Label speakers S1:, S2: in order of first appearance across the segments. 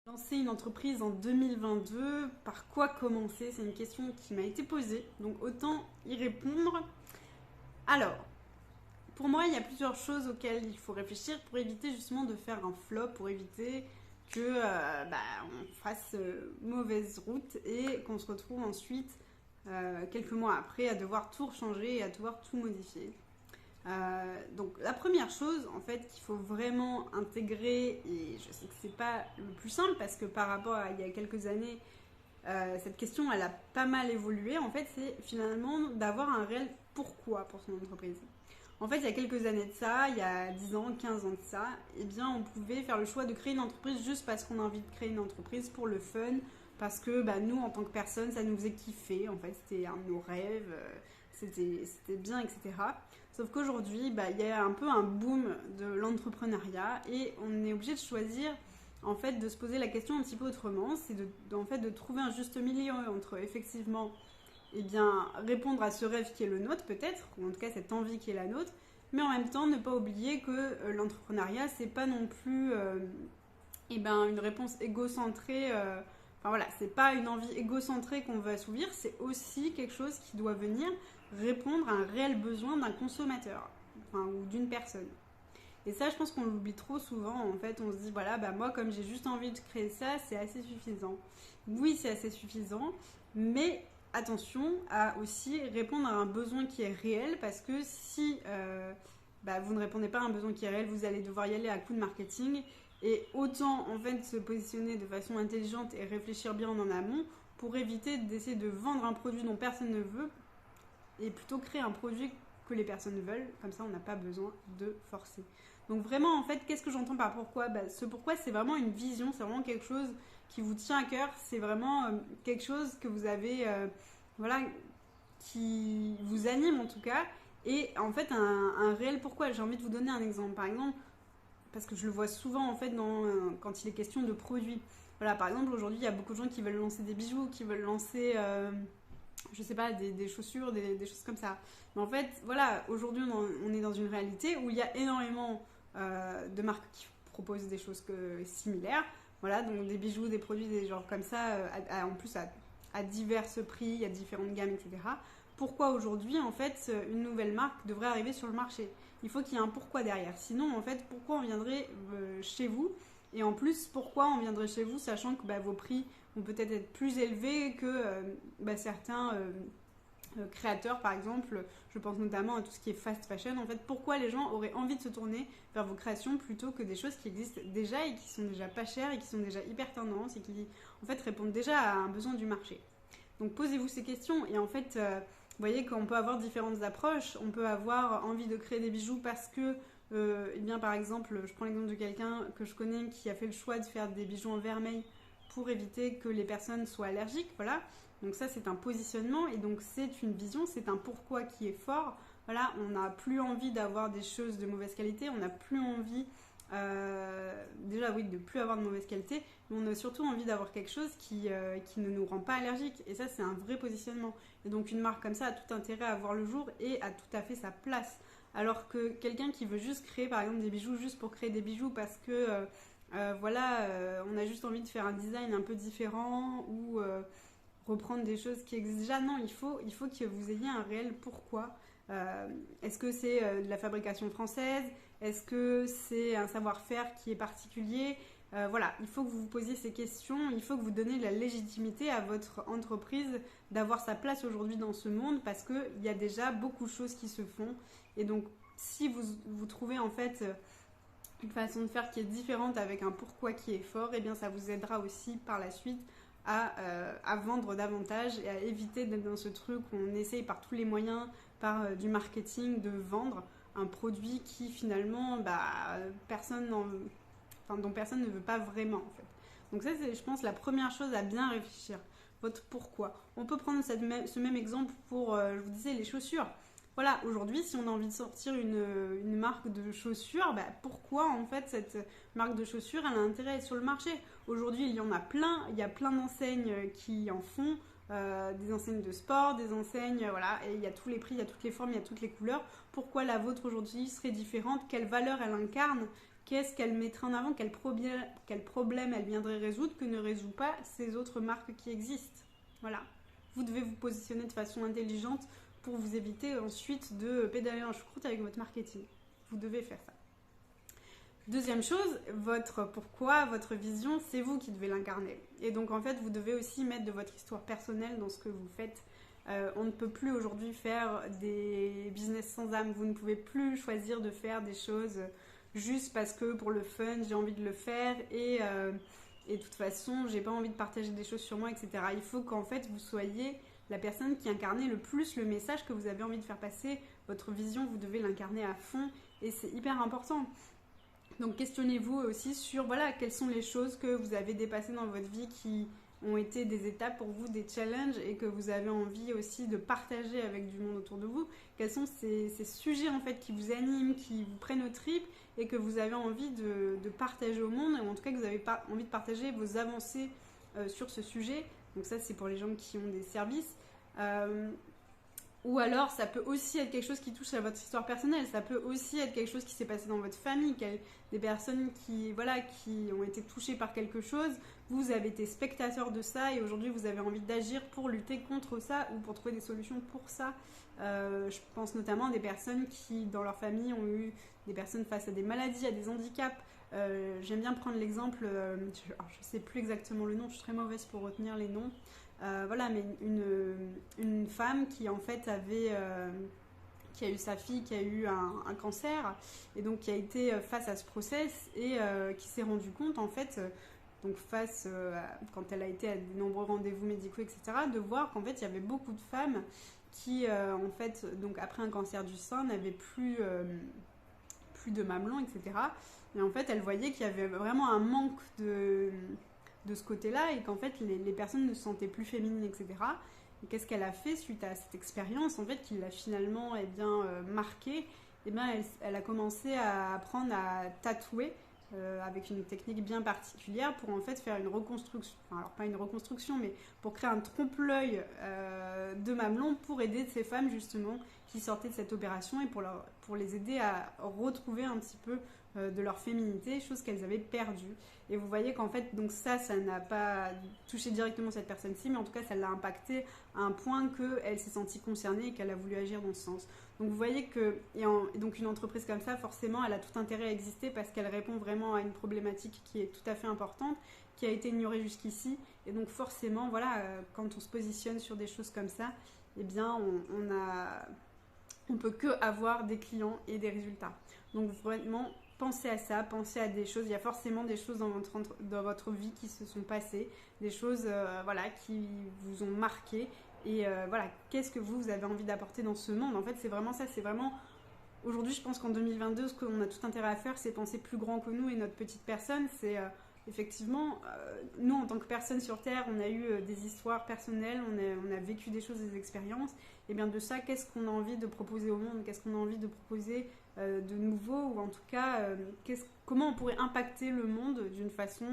S1: Lancer une entreprise en 2022, par quoi commencer? C'est une question qui m'a été posée, donc autant y répondre. Alors, pour moi, il y a plusieurs choses auxquelles il faut réfléchir pour éviter justement de faire un flop, pour éviter que on fasse mauvaise route et qu'on se retrouve ensuite, quelques mois après, à devoir tout changer et à devoir tout modifier. Donc la première chose en fait qu'il faut vraiment intégrer, et je sais que c'est pas le plus simple parce que par rapport à il y a quelques années, cette question elle a pas mal évolué, en fait c'est finalement d'avoir un réel pourquoi pour son entreprise. En fait il y a quelques années de ça, il y a 10 ans, 15 ans de ça, eh bien on pouvait faire le choix de créer une entreprise juste parce qu'on a envie de créer une entreprise pour le fun, parce que nous en tant que personne ça nous faisait kiffer, en fait c'était un de nos rêves, c'était bien, etc. Sauf qu'aujourd'hui, il y a un peu un boom de l'entrepreneuriat et on est obligé de choisir, en fait, de se poser la question un petit peu autrement. C'est en fait, de trouver un juste milieu entre, effectivement, eh bien, répondre à ce rêve qui est le nôtre, peut-être, ou en tout cas cette envie qui est la nôtre, mais en même temps, ne pas oublier que l'entrepreneuriat, c'est pas non plus une réponse égocentrée. Enfin voilà, c'est pas une envie égocentrée qu'on veut assouvir, c'est aussi quelque chose qui doit venir répondre à un réel besoin d'un consommateur, enfin, ou d'une personne. Et ça, je pense qu'on l'oublie trop souvent. En fait, on se dit, voilà, moi, comme j'ai juste envie de créer ça, c'est assez suffisant. Oui, c'est assez suffisant, mais attention à aussi répondre à un besoin qui est réel, parce que si vous ne répondez pas à un besoin qui est réel, vous allez devoir y aller à coup de marketing. Et autant, en fait, se positionner de façon intelligente et réfléchir bien en amont pour éviter d'essayer de vendre un produit dont personne ne veut, et plutôt créer un produit que les personnes veulent, comme ça on n'a pas besoin de forcer. Donc vraiment en fait, qu'est-ce que j'entends par pourquoi? Ce pourquoi c'est vraiment une vision, c'est vraiment quelque chose qui vous tient à cœur, c'est vraiment quelque chose que vous avez, voilà, qui vous anime en tout cas, et en fait un réel pourquoi. J'ai envie de vous donner un exemple, par exemple, parce que je le vois souvent en fait quand il est question de produits. Voilà, par exemple aujourd'hui il y a beaucoup de gens qui veulent lancer des bijoux, qui veulent lancer je sais pas, des chaussures, des choses comme ça. Mais en fait, voilà, aujourd'hui, on est dans une réalité où il y a énormément de marques qui proposent des choses similaires. Voilà, donc des bijoux, des produits, des genres comme ça, en plus à divers prix, il y a différentes gammes, etc. Pourquoi aujourd'hui, en fait, une nouvelle marque devrait arriver sur le marché? Il faut qu'il y ait un pourquoi derrière. Sinon, en fait, pourquoi on viendrait chez vous? Et en plus, pourquoi on viendrait chez vous, sachant que vos prix vont peut-être être plus élevés que certains créateurs, par exemple. Je pense notamment à tout ce qui est fast fashion. En fait, pourquoi les gens auraient envie de se tourner vers vos créations plutôt que des choses qui existent déjà et qui sont déjà pas chères et qui sont déjà hyper tendances et qui, en fait, répondent déjà à un besoin du marché. Donc, posez-vous ces questions et en fait, vous voyez qu'on peut avoir différentes approches. On peut avoir envie de créer des bijoux parce que par exemple, je prends l'exemple de quelqu'un que je connais qui a fait le choix de faire des bijoux en vermeil pour éviter que les personnes soient allergiques, voilà. Donc ça, c'est un positionnement et donc c'est une vision, c'est un pourquoi qui est fort. Voilà, on n'a plus envie d'avoir des choses de mauvaise qualité, on n'a plus envie, déjà oui, de plus avoir de mauvaise qualité, mais on a surtout envie d'avoir quelque chose qui ne nous rend pas allergiques. Et ça, c'est un vrai positionnement. Et donc une marque comme ça a tout intérêt à voir le jour et a tout à fait sa place. Alors que quelqu'un qui veut juste créer, par exemple, des bijoux juste pour créer des bijoux parce que on a juste envie de faire un design un peu différent ou reprendre des choses qui existent déjà. Non, il faut que vous ayez un réel pourquoi. Est-ce que c'est de la fabrication française? Est-ce que c'est un savoir-faire qui est particulier? Voilà, il faut que vous vous posiez ces questions, il faut que vous donniez de la légitimité à votre entreprise d'avoir sa place aujourd'hui dans ce monde parce qu'il y a déjà beaucoup de choses qui se font. Et donc, si vous trouvez en fait une façon de faire qui est différente avec un pourquoi qui est fort, et bien ça vous aidera aussi par la suite à vendre davantage et à éviter d'être dans ce truc où on essaye par tous les moyens, par du marketing, de vendre un produit qui finalement dont personne ne veut pas vraiment en fait. Donc ça c'est je pense la première chose à bien réfléchir, votre pourquoi. On peut prendre ce même exemple pour, je vous disais, les chaussures. Voilà, aujourd'hui, si on a envie de sortir une marque de chaussures, pourquoi en fait cette marque de chaussures elle a intérêt à être sur le marché? Aujourd'hui, il y en a plein, il y a plein d'enseignes qui en font, des enseignes de sport, des enseignes, voilà, et il y a tous les prix, il y a toutes les formes, il y a toutes les couleurs. Pourquoi la vôtre aujourd'hui serait différente? Quelle valeur elle incarne? qu'est-ce qu'elle mettrait en avant, quel problème elle viendrait résoudre que ne résout pas ces autres marques qui existent. Voilà. Vous devez vous positionner de façon intelligente pour vous éviter ensuite de pédaler en choucroute avec votre marketing. Vous devez faire ça. Deuxième chose, votre pourquoi, votre vision, c'est vous qui devez l'incarner. Et donc en fait, vous devez aussi mettre de votre histoire personnelle dans ce que vous faites. On ne peut plus aujourd'hui faire des business sans âme. Vous ne pouvez plus choisir de faire des choses juste parce que pour le fun, j'ai envie de le faire et de toute façon, j'ai pas envie de partager des choses sur moi, etc. Il faut qu'en fait, vous soyez la personne qui incarne le plus le message que vous avez envie de faire passer. Votre vision, vous devez l'incarner à fond et c'est hyper important. Donc questionnez-vous aussi sur voilà, quelles sont les choses que vous avez dépassées dans votre vie qui ont été des étapes pour vous, des challenges et que vous avez envie aussi de partager avec du monde autour de vous. Quels sont ces sujets en fait qui vous animent, qui vous prennent aux tripes et que vous avez envie de partager au monde, ou en tout cas que vous avez envie de partager vos avancées sur ce sujet. Donc ça c'est pour les gens qui ont des services. Ou alors, ça peut aussi être quelque chose qui touche à votre histoire personnelle. Ça peut aussi être quelque chose qui s'est passé dans votre famille, des personnes qui ont été touchées par quelque chose. Vous avez été spectateur de ça et aujourd'hui, vous avez envie d'agir pour lutter contre ça ou pour trouver des solutions pour ça. Je pense notamment à des personnes qui, dans leur famille, ont eu des personnes face à des maladies, à des handicaps. J'aime bien prendre l'exemple, je ne sais plus exactement le nom, je suis très mauvaise pour retenir les noms. Voilà, mais une femme qui en fait qui a eu sa fille qui a eu un cancer et donc qui a été face à ce process et qui s'est rendu compte en fait, donc quand elle a été à de nombreux rendez-vous médicaux, etc., de voir qu'en fait il y avait beaucoup de femmes qui en fait, donc après un cancer du sein, n'avaient plus de mamelons, etc. Et en fait, elle voyait qu'il y avait vraiment un manque de ce côté-là et qu'en fait les personnes ne se sentaient plus féminines, etc. Et qu'est-ce qu'elle a fait suite à cette expérience en fait qui l'a finalement marquée. Et bien elle a commencé à apprendre à tatouer avec une technique bien particulière pour en fait faire une reconstruction, enfin, alors pas une reconstruction mais pour créer un trompe-l'œil de mamelon pour aider ces femmes justement qui sortaient de cette opération et pour les aider à retrouver un petit peu de leur féminité, chose qu'elles avaient perdue. Et vous voyez qu'en fait, donc ça n'a pas touché directement cette personne-ci, mais en tout cas, ça l'a impactée à un point qu'elle s'est sentie concernée et qu'elle a voulu agir dans ce sens. Donc vous voyez que, donc une entreprise comme ça, forcément, elle a tout intérêt à exister parce qu'elle répond vraiment à une problématique qui est tout à fait importante, qui a été ignorée jusqu'ici. Et donc forcément, voilà, quand on se positionne sur des choses comme ça, eh bien, on peut que avoir des clients et des résultats. Donc vraiment, pensez à ça, pensez à des choses. Il y a forcément des choses dans votre vie qui se sont passées, des choses qui vous ont marqué. Et voilà, qu'est-ce que vous avez envie d'apporter dans ce monde? En fait, c'est vraiment ça. C'est vraiment, aujourd'hui, je pense qu'en 2022, ce qu'on a tout intérêt à faire, c'est penser plus grand que nous et notre petite personne. C'est effectivement, nous, en tant que personne sur Terre, on a eu des histoires personnelles, on a vécu des choses, des expériences. Et bien de ça, qu'est-ce qu'on a envie de proposer au monde? Qu'est-ce qu'on a envie de proposer de nouveau? Ou en tout cas, comment on pourrait impacter le monde d'une façon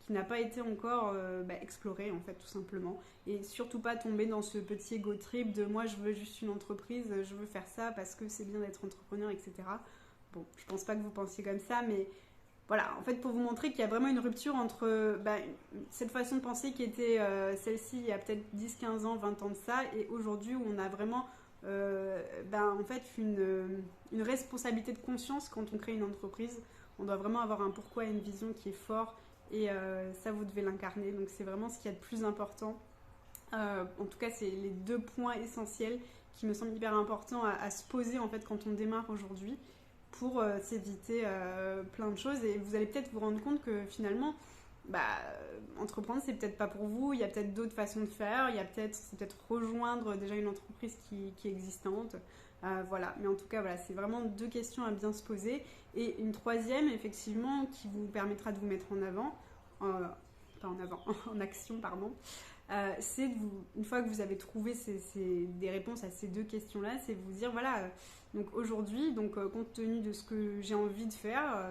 S1: qui n'a pas été encore explorée, en fait, tout simplement. Et surtout pas tomber dans ce petit ego trip de moi, je veux juste une entreprise, je veux faire ça parce que c'est bien d'être entrepreneur, etc. Bon, je pense pas que vous pensiez comme ça, mais voilà, en fait, pour vous montrer qu'il y a vraiment une rupture entre cette façon de penser qui était celle-ci il y a peut-être 10, 15 ans, 20 ans de ça, et aujourd'hui où on a vraiment en fait une responsabilité de conscience quand on crée une entreprise. On doit vraiment avoir un pourquoi et une vision qui est fort, et ça, vous devez l'incarner. Donc c'est vraiment ce qu'il y a de plus important. En tout cas, c'est les deux points essentiels qui me semblent hyper importants à se poser en fait quand on démarre aujourd'hui, pour s'éviter plein de choses. Et vous allez peut-être vous rendre compte que finalement, entreprendre, c'est peut-être pas pour vous. Il y a peut-être d'autres façons de faire. C'est peut-être rejoindre déjà une entreprise qui est existante. Voilà. Mais en tout cas, voilà, c'est vraiment deux questions à bien se poser. Et une troisième, effectivement, qui vous permettra de vous mettre en avant, pas en avant, en action, pardon. C'est une fois que vous avez trouvé des réponses à ces deux questions-là, c'est de vous dire voilà, donc aujourd'hui, compte tenu de ce que j'ai envie de faire,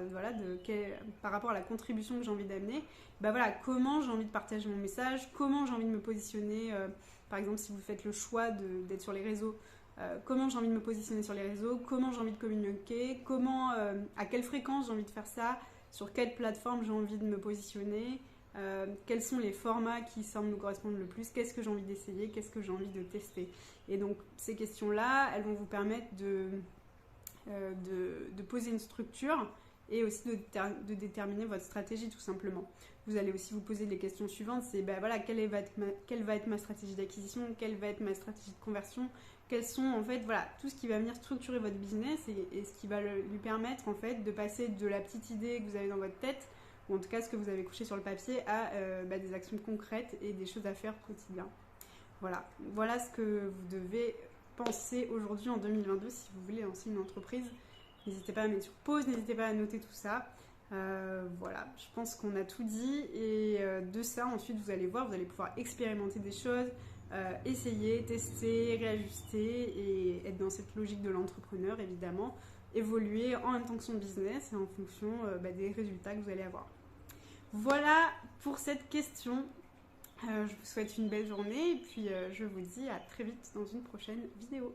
S1: par rapport à la contribution que j'ai envie d'amener, voilà, comment j'ai envie de partager mon message, comment j'ai envie de me positionner. Par exemple, si vous faites le choix d'être sur les réseaux, comment j'ai envie de me positionner sur les réseaux, comment j'ai envie de communiquer, à quelle fréquence j'ai envie de faire ça, sur quelle plateforme j'ai envie de me positionner, quels sont les formats qui semblent nous correspondre le plus, qu'est-ce que j'ai envie d'essayer, qu'est-ce que j'ai envie de tester. Et donc ces questions-là, elles vont vous permettre de poser une structure et aussi de déterminer votre stratégie tout simplement. Vous allez aussi vous poser les questions suivantes, c'est voilà, quelle va être ma stratégie d'acquisition, quelle va être ma stratégie de conversion, quels sont en fait voilà, tout ce qui va venir structurer votre business et ce qui va lui permettre en fait de passer de la petite idée que vous avez dans votre tête, ou en tout cas ce que vous avez couché sur le papier, à des actions concrètes et des choses à faire au quotidien. Voilà ce que vous devez penser aujourd'hui en 2022 si vous voulez lancer une entreprise. N'hésitez pas à mettre sur pause, n'hésitez pas à noter tout ça. Voilà, je pense qu'on a tout dit et de ça ensuite vous allez voir, vous allez pouvoir expérimenter des choses, essayer, tester, réajuster et être dans cette logique de l'entrepreneur évidemment, évoluer en même temps que son business et en fonction des résultats que vous allez avoir. Voilà pour cette question. Je vous souhaite une belle journée et puis je vous dis à très vite dans une prochaine vidéo.